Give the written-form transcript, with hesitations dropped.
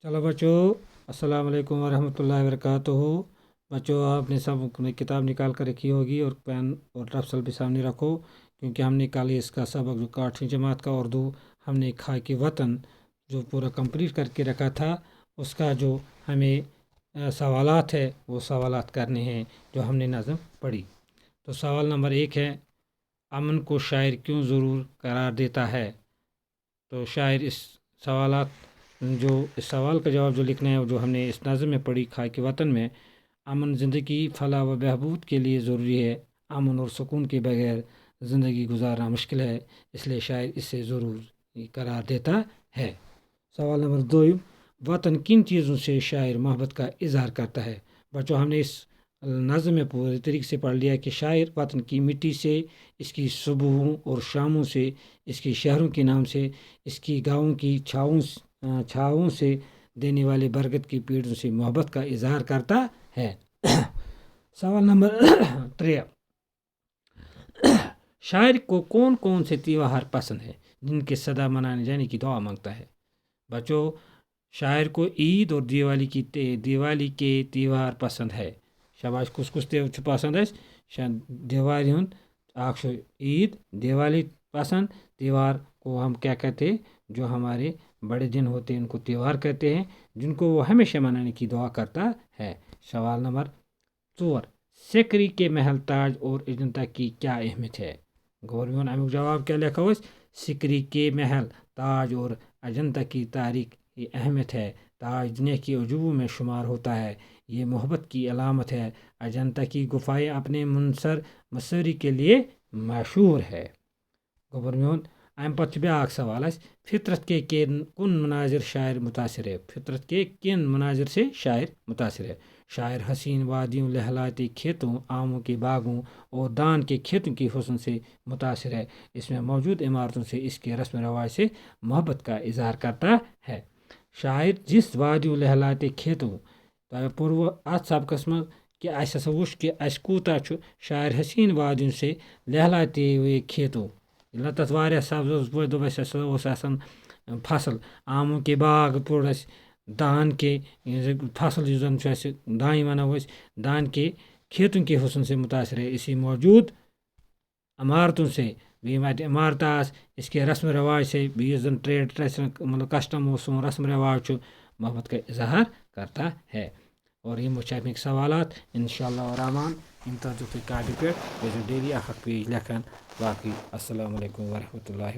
चलो बच्चों, अस्सलाम वालेकुम वरहमतुल्लाहि वबरकातुहू। बच्चों, आपने सब अपनी किताब निकाल कर रखी होगी और पेन और रफ्सल भी सामने रखो, क्योंकि हमने कल इसका सबक जो 8वीं जमात का उर्दू हमने खाकी वतन जो पूरा कंप्लीट करके रखा था, उसका जो हमें सवालात है वो सवालात करने हैं जो हमने नज़म पढ़ी। तो सवाल नंबर 1 है, अमन को शायर क्यों ज़रूर करार देता है। तो शायर इस सवालात जो इस सवाल का जवाब जो लिखना है, जो हमने इस नज़म में पढ़ी खाकी वतन में, अमन ज़िंदगी फलाह व बहबूद के लिए ज़रूरी है। अमन और सुकून के बगैर ज़िंदगी गुजारना मुश्किल है, इसलिए शायर इसे ज़रूर करार देता है। सवाल नंबर 2, वतन किन चीज़ों से शायर मोहब्बत का इजहार करता है। बच्चों, हमने इस नज़म में पूरे तरीके से पढ़ लिया कि शायर वतन की मिट्टी से, इसकी सुबहों और शामों से, इसकी शहरों के नाम से, इसकी गाँवों की छाँवों से, देने वाले बरगद की पेड़ों से मोहब्बत का इजहार करता है। सवाल नंबर 3, शायर को कौन कौन से त्यौहार पसंद है जिनके सदा मनाने जाने की दुआ मांगता है। बच्चों, शायर को ईद और दिवाली के त्यौहार पसंद है। शाबाश, कुछ त्यौहार पसंद है। दिवाली ईद दिवाली पसंद। त्यौहार को हम क्या कहते हैं, जो हमारे बड़े दिन होते हैं उनको त्यौहार कहते हैं, जिनको वो हमेशा मनाने की दुआ करता है। सवाल नंबर 4, सिकरी के महल ताज और अजंता की क्या अहमियत है। गवर्नमेंट अमुक जवाब क्या लिखा हुआ है, सिकरी के महल ताज और अजंता की तारीख की अहमियत है। ताज दुनिया की अजूबों में शुमार होता है, ये मोहब्बत की अलामत है। अजंता की गुफाएं अपने मुनसर मसूरी के लिए मशहूर है। गवर्नमेंट अम पत् ब्याक सवाल है, फितरत के कुन मनाजिर शायर मुतासिर है। फितरत के किन मनाजिर से शायर मुतासिर है। शायर हसीन वादियों, लहलाते खेतों, आमों के बागों और दान के खेतों की हुस्न से मुतासिर है। इसमें मौजूद इमारतों से, इसके रस्म रवाज से मोहब्बत का इजहार करता है। शायर जिस वादियों लहलाते खेतों पूर्व अत सबकस मं कि अस हसा वुछ कि अस कूता छु शायर हसीन वादियों से लहलाते हुए खेतों, येल्ला तथ वारिया सब्ज ओस बोय दोप अस हसा ओस आसान फसल, आमों के बाग पोड़ अस, धान के फसल जो जन छु अस दान वनाओ अस, धान के खेतों के हुस्न से मुतासिर है। इसी मौजूद इमारतों से, इमारत आस, इसके रस्म रवाज से भी जन ट्रेड मतलब कस्टम ओसों रस्म रवाज छु मोहब्बत का इजहार करता है। और ये मुझे सवालात इंशाअल्लाह रहमान इन तजुर्बे काबी पे डेली अख पेज लेखन। बाकी अस्सलाम वालेकुम वरहमतुल्लाहि